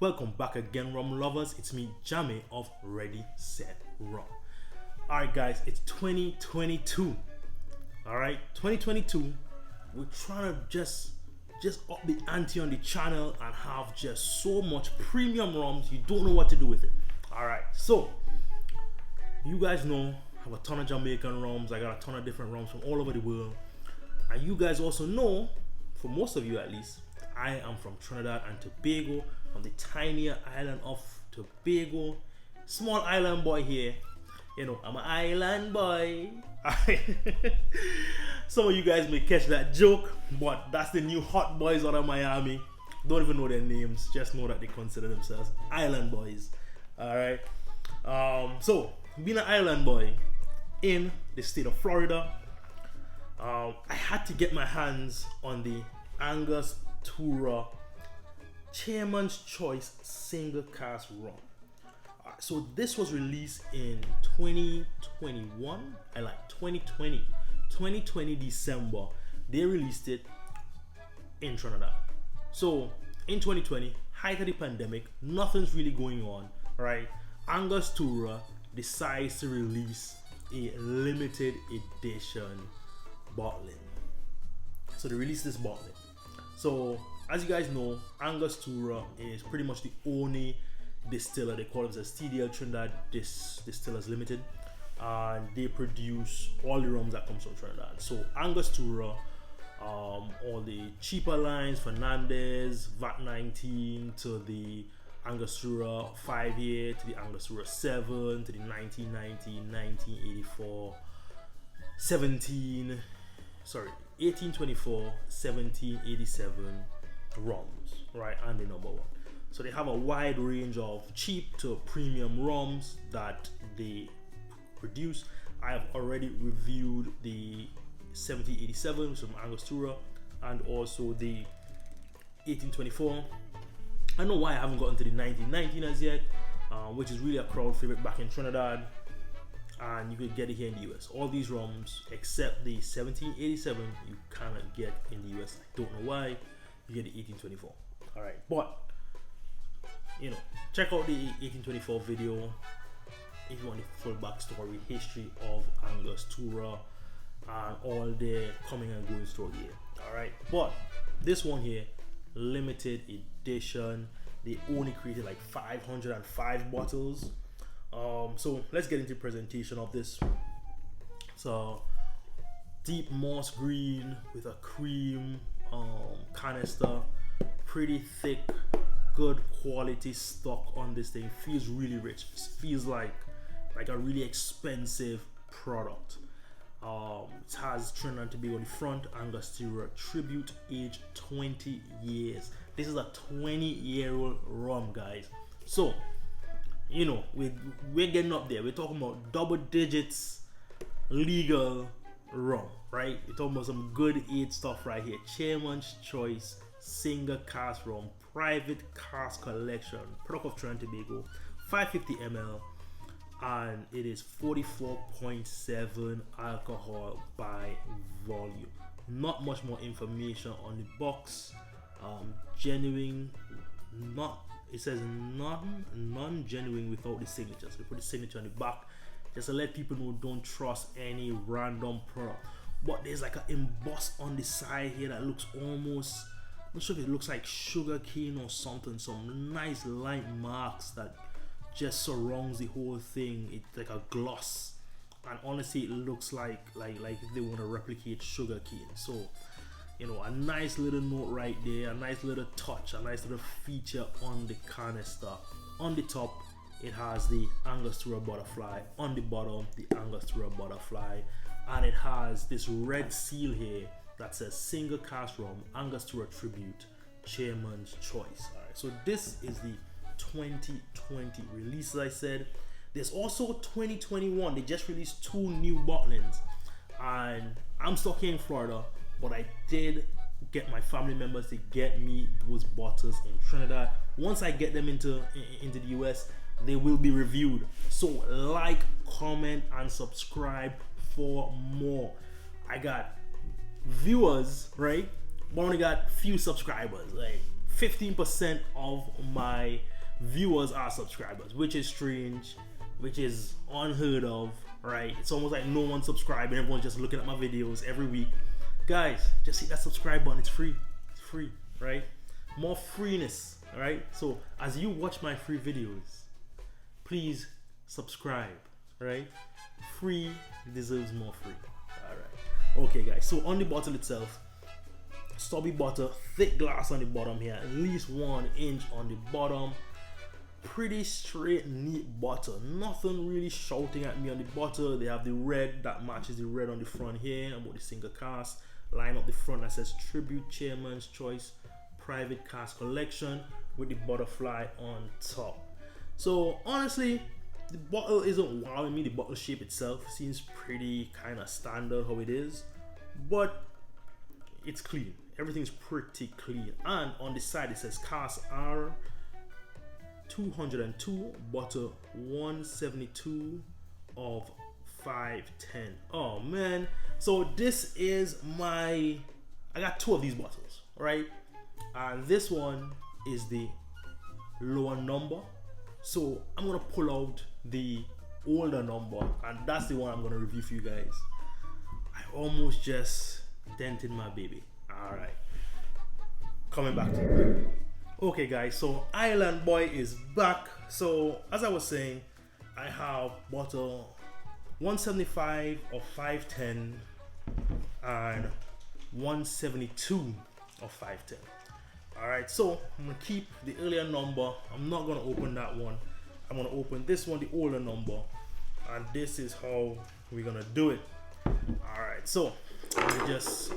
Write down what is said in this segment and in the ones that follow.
Welcome back again, rum lovers. It's me, Jamie of Ready Set Rum. Alright guys, it's 2022. Alright, 2022. We're trying to just up the ante on the channel and have just so much premium rums you don't know what to do with it. Alright, so you guys know I have a ton of Jamaican rums. I got a ton of different rums from all over the world. And you guys also know, for most of you at least, I am from Trinidad and Tobago, from the tinier island of Tobago. Small island boy here. You know, I'm an island boy. Some of you guys may catch that joke, but that's the new hot boys out of Miami. Don't even know their names, just know that they consider themselves island boys. Alright. So being an island boy in the state of Florida, I had to get my hands on the Angostura Chairman's Choice Single Cask Rum. So this was released in 2021. 2020 December. They released it in Trinidad. So in 2020, height of the pandemic, nothing's really going on, right? Angostura decides to release a limited edition bottling. So they released this bottling. So as you guys know, Angostura is pretty much the only distiller. They call themselves TDL Trinidad Distillers Limited, and they produce all the rums that comes from Trinidad. So Angostura, all the cheaper lines, Fernandez, VAT 19, to the Angostura 5-year, to the Angostura 7, to the 1990, 1984, 1824, 1787 rums, right? And the number one. So they have a wide range of cheap to premium rums that they produce. I have already reviewed the 1787 from Angostura and also the 1824. I don't know why I haven't gotten to the 1919 as yet, which is really a crowd favorite back in Trinidad, and you could get it here in the US. All these rums except the 1787 you cannot get in the US. I don't know why. You get the 1824. All right, but you know, check out the 1824 video if you want the full backstory, history of Angostura and all the coming and going story here. All right, but this one here, limited edition. They only created like 505 bottles. So let's get into presentation of this. So deep moss green with a cream canister, pretty thick, good quality stock on this thing. Feels really rich. Feels like a really expensive product. It has Trinidad and Tobago on the front, Angostura Tribute, age 20 years. This is a 20-year-old rum, guys. So you know, we're getting up there. We're talking about double digits legal rum, right? We're talking about some good age stuff right here. Chairman's Choice Single Cask Rum, private cask collection, product of Trinidad and Tobago, 550 ml, and it is 44.7 alcohol by volume. Not much more information on the box. Genuine, it says non-genuine without the signature. So we put the signature on the back just to let people know don't trust any random product. But there's like an emboss on the side here that looks almost, I'm not sure if it looks like sugar cane or something. Some nice line marks that just surrounds the whole thing. It's like a gloss, and honestly it looks like if they want to replicate sugar cane. So you know, a nice little note right there, a nice little touch, a nice little feature on the canister. On the top, it has the Angostura butterfly. On the bottom, the Angostura butterfly. And it has this red seal here that says Single Cask Rum, Angostura Tribute, Chairman's Choice. Alright, so this is the 2020 release, as I said. There's also 2021. They just released 2 new bottlings. And I'm stuck here in Florida, but I did get my family members to get me those bottles in Trinidad. Once I get them into the US, they will be reviewed. So like, comment, and subscribe for more. I got viewers, right? But I only got few subscribers, like 15% of my viewers are subscribers, which is strange, which is unheard of, right? It's almost like no one subscribing, everyone's just looking at my videos every week. Guys, just hit that subscribe button. It's free. It's free, right? More freeness, right? So as you watch my free videos, please subscribe, right? Free deserves more free. All right. Okay, guys. So on the bottle itself, stubby butter, thick glass on the bottom here, at least 1 inch on the bottom. Pretty straight, neat butter. Nothing really shouting at me on the butter. They have the red that matches the red on the front here about the single cask. Line up the front that says Tribute Chairman's Choice Private Cask Collection with the butterfly on top. So honestly, the bottle isn't wowing me. The bottle shape itself seems pretty kind of standard how it is, but it's clean. Everything's pretty clean. And on the side it says Cask R 202, butter 172 of 510. Oh man, so this is I got 2 of these bottles, right? And this one is the lower number, so I'm gonna pull out the older number, and that's the one I'm gonna review for you guys. I almost just dented my baby. All right, coming back to you. Okay guys, so Island Boy is back. So as I was saying, I have bottle 175 of 510 and 172 of 510. Alright, so I'm gonna keep the earlier number. I'm not gonna open that one. I'm gonna open this one, the older number, and this is how we're gonna do it. Alright, so let me just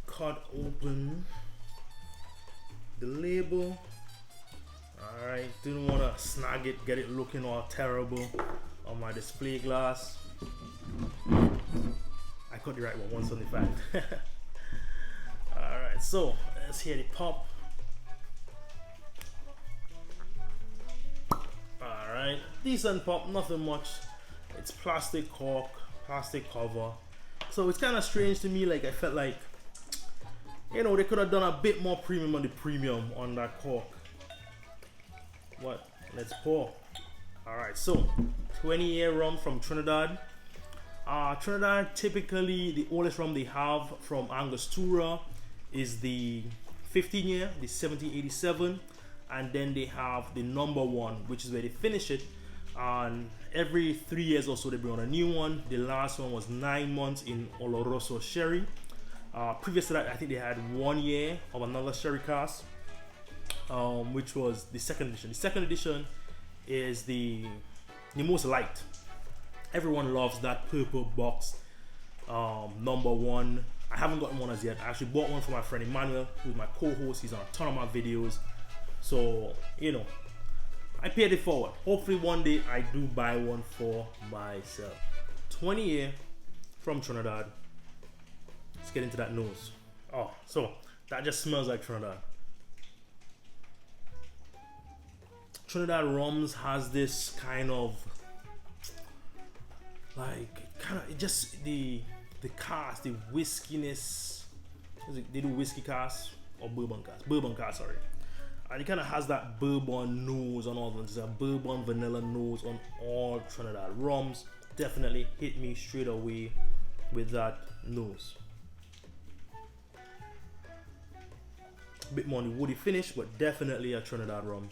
cut open the label. Alright, didn't want to snag it, get it looking all terrible on my display glass. I cut the right one, 175. Alright, so let's hear the pop. Alright, decent pop, nothing much. It's plastic cork, plastic cover. So it's kind of strange to me, like I felt like, you know, they could have done a bit more premium on the premium on that cork. What? Let's pour. Alright, so 20-year rum from Trinidad. Trinidad, typically the oldest rum they have from Angostura is the 15-year, the 1787, and then they have the number 1, which is where they finish it. And every 3 years or so they bring on a new one. The last one was 9 months in Oloroso sherry. Previous to that, I think they had 1 year of another sherry cask, which was the second edition. The second edition is the most light. Everyone loves that purple box, number 1. I haven't gotten one as yet. I actually bought one for my friend Emmanuel, who's my co-host. He's on a ton of my videos. So, you know, I paid it forward. Hopefully one day I do buy one for myself. 20-year from Trinidad. Let's get into that nose. Oh, so that just smells like Trinidad. Trinidad rums has this kind of it just the cask, the whiskiness. They do whiskey cask or bourbon cask? Bourbon cask, sorry. And it kind of has that bourbon nose on all of them. There's a bourbon vanilla nose on all Trinidad rums. Definitely hit me straight away with that nose. A bit more on the woody finish, but definitely a Trinidad rum.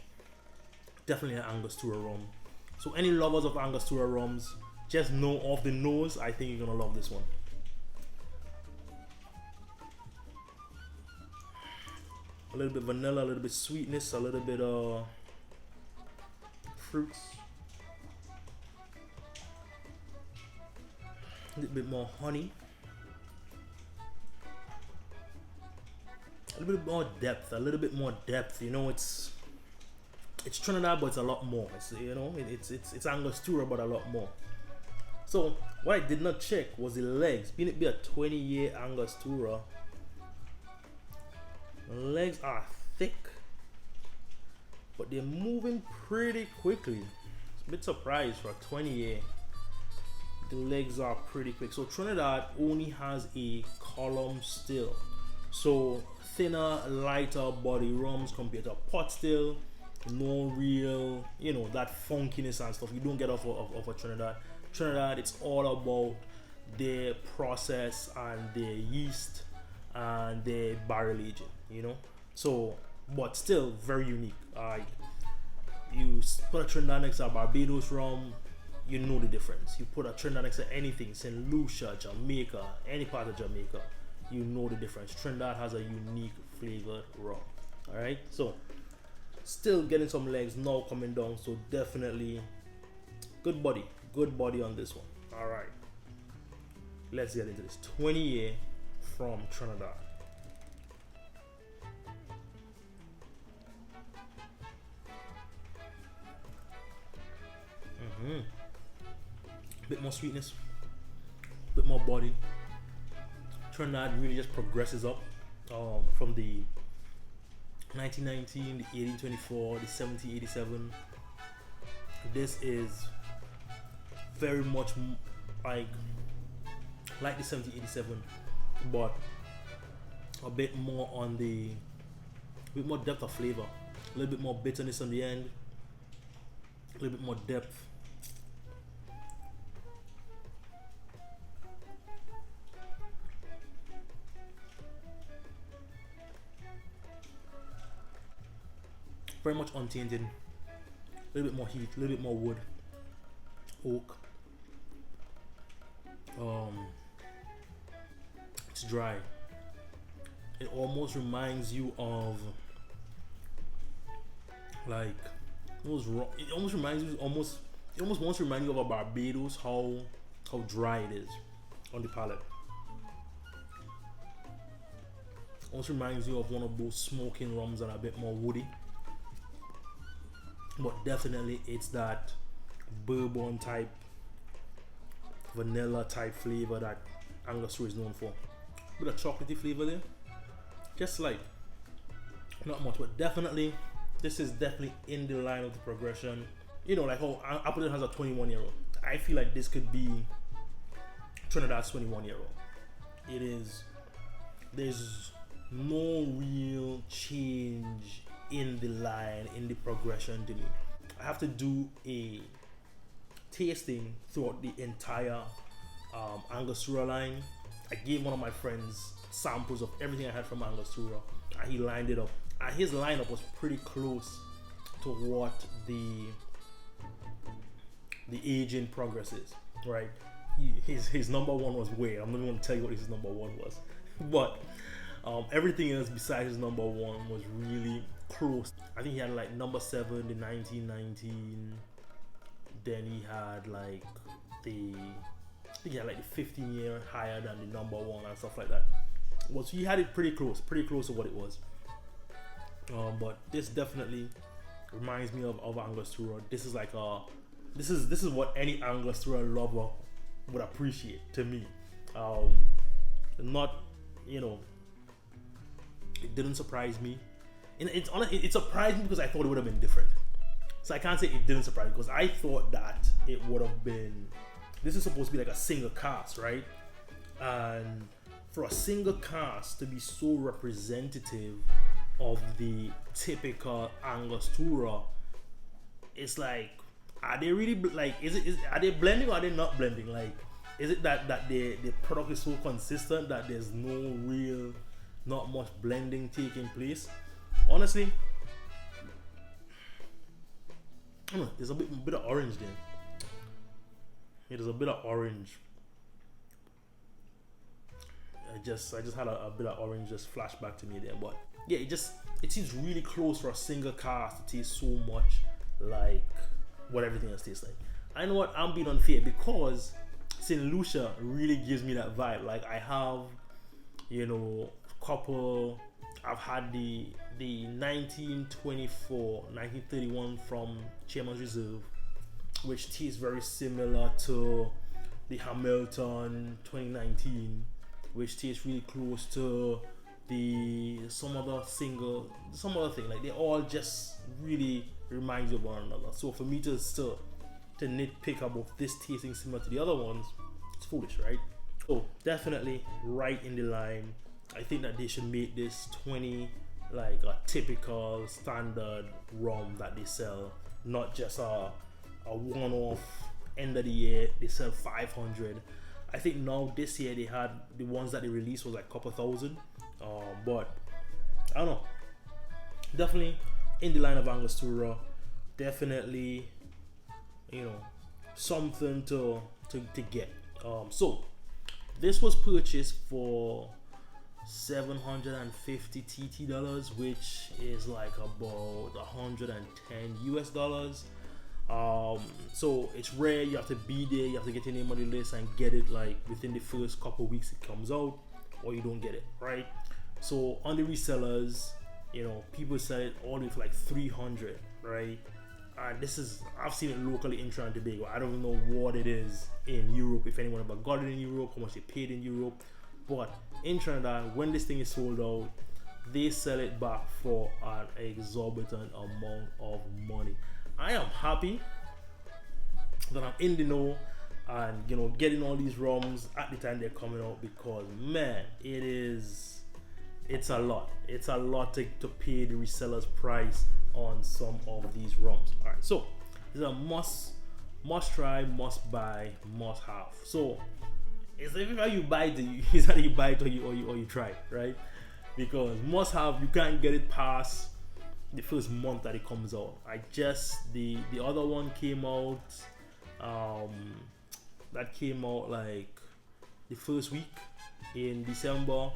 Definitely an Angostura rum. So any lovers of Angostura rums, just know off the nose, I think you're gonna love this one. A little bit vanilla, a little bit sweetness, a little bit fruits. A little bit more honey. A little bit more depth, you know, it's Trinidad, but it's a lot more. It's, you know, it's Angostura, but a lot more. So what I did not check was the legs. Being it be a 20-year Angostura, the legs are thick, but they're moving pretty quickly. It's a bit surprised for a 20-year. The legs are pretty quick. So Trinidad only has a column still. So thinner, lighter body rums compared to a pot still. No real, that funkiness and stuff you don't get off of a Trinidad. Trinidad, it's all about their process and their yeast and their barrel aging, So, but still very unique. You put a Trinidad next to a Barbados rum, you know the difference. You put a Trinidad next to anything, St. Lucia, Jamaica, any part of Jamaica, you know the difference. Trinidad has a unique flavored rum. Alright, so still getting some legs now coming down, so definitely good body on this one. Alright, let's get into this 20-year from Trinidad. Bit more sweetness, bit more body. Trinidad really just progresses up from the 1919, the 1824, the 1787. This is very much like the 1787, but a bit more on the depth of flavor, a little bit more bitterness on the end, a little bit more depth. Very much untainted, a little bit more heat, a little bit more wood, oak. It's dry. It almost reminds you of it almost wants to remind you of a Barbados, how dry it is on the palate. Almost reminds you of one of those smoking rums that are a bit more woody. But definitely it's that bourbon type, vanilla type flavor that Angostura is known for. Bit of chocolatey flavor there, just like not much, but definitely this is definitely in the line of the progression. Like how Appleton has a 21-year-old. I feel like this could be Trinidad's 21-year-old. It is. There's no real change in the line, in the progression to me. I have to do a tasting throughout the entire Angostura line. I gave one of my friends samples of everything I had from Angostura, and he lined it up. And his lineup was pretty close to what the aging progress is, right? His number one was weird. I'm not even going to tell you what his number one was, but everything else besides his number one was really close. I think he had like number 7, the 1919. Then he had like the 15-year higher than the number one and stuff like that. Well, so he had it pretty close to what it was. But this definitely reminds me of Angostura. This is like this is what any Angostura lover would appreciate to me. Not, it didn't surprise me. It surprised me because I thought it would have been different. So I can't say it didn't surprise me, because I thought that it would have been. This is supposed to be like a single cask, right? And for a single cask to be so representative of the typical Angostura, it's like, are they really like? Are they blending or are they not blending? Like, is it that the product is so consistent that there's not much blending taking place? Honestly, I don't know, there's a bit of orange there. Yeah, there's a bit of orange. I just had a bit of orange just flash back to me there, but yeah, it seems really close for a single cask to taste so much like what everything else tastes like. I know what, I'm being unfair because St. Lucia really gives me that vibe. Like, I have, couple. I've had the 1924, 1931 from Chairman's Reserve, which tastes very similar to the Hamilton 2019, which tastes really close to some other thing. Like, they all just really remind you of one another. So for me to nitpick about this tasting similar to the other ones, it's foolish, right? So definitely right in the line I think that they should make this 20 like a typical standard rum that they sell, not just a one-off end of the year they sell 500. I think now this year they had the ones that they released was like a couple thousand, but I don't know, definitely in the line of Angostura, definitely, you know, something to get. So this was purchased for $750 TT dollars, which is like about 110 US dollars. So it's rare. You have to be there, you have to get your name on the list and get it like within the first couple weeks it comes out, or you don't get it, right? So on the resellers, you know, people sell it all with like 300, right? And this is, I've seen it locally in Trinidad and Tobago. I don't know what it is in Europe, if anyone ever got it in Europe, how much they paid in Europe. But in Trinidad, when this thing is sold out, they sell it back for an exorbitant amount of money. I am happy that I'm in the know and, you know, getting all these rums at the time they're coming out, because man, it's a lot. It's a lot to pay the reseller's price on some of these rums. All right, so this is a must try, must buy, must have. So it's either you buy it, is that you buy it or you try it, right? Because must have, you can't get it past the first month that it comes out. The other one came out, that came out like the first week in December,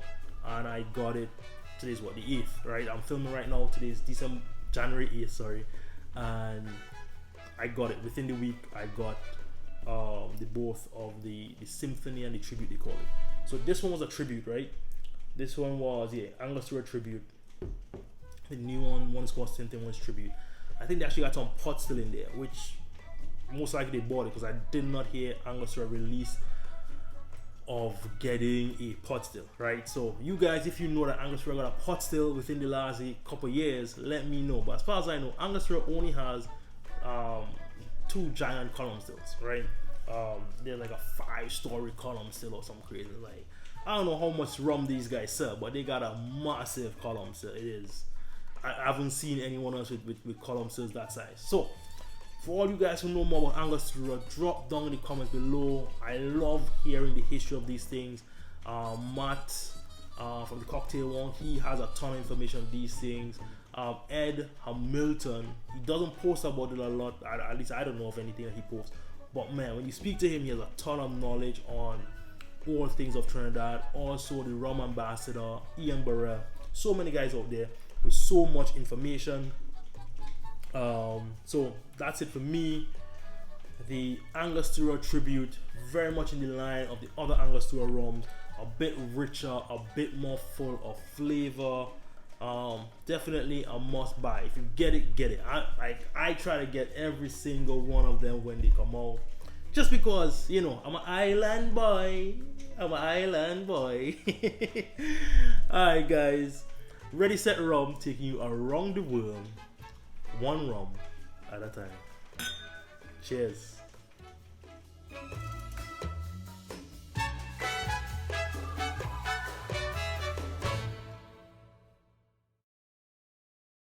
and I got it. Today's what, the 8th, right? I'm filming right now. Today's January 8th, sorry, and I got it within the week. I got the both of the symphony and the tribute, they call it. So this one was a tribute, right? This one was, yeah, Angostura tribute. The new one is called Symphony, one's tribute. I think they actually got some pot still in there, which most likely they bought it, because I did not hear Angostura release of getting a pot still, right? So you guys, if you know that Angostura got a pot still within the last couple years, let me know. But as far as I know, Angostura only has 2 giant column stills, right? They're like a 5-story column still or something crazy. Like, I don't know how much rum these guys sell, but they got a massive column still. It is, I haven't seen anyone else with column stills that size. So for all you guys who know more about Angostura, drop down in the comments below. I love hearing the history of these things. Matt from the Cocktail One, he has a ton of information on these things. Ed Hamilton, he doesn't post about it a lot, at least I don't know of anything that he posts, but man, when you speak to him, he has a ton of knowledge on all things of Trinidad. Also the rum ambassador Ian Burrell, so many guys out there with so much information. So that's it for me. The Angostura tribute, very much in the line of the other Angostura rums, a bit richer, a bit more full of flavor. Definitely a must buy. If you get it, get it. I try to get every single one of them when they come out, just because, you know, I'm an island boy. Alright guys, Ready Set Rum, taking you around the world, one rum at a time. Cheers.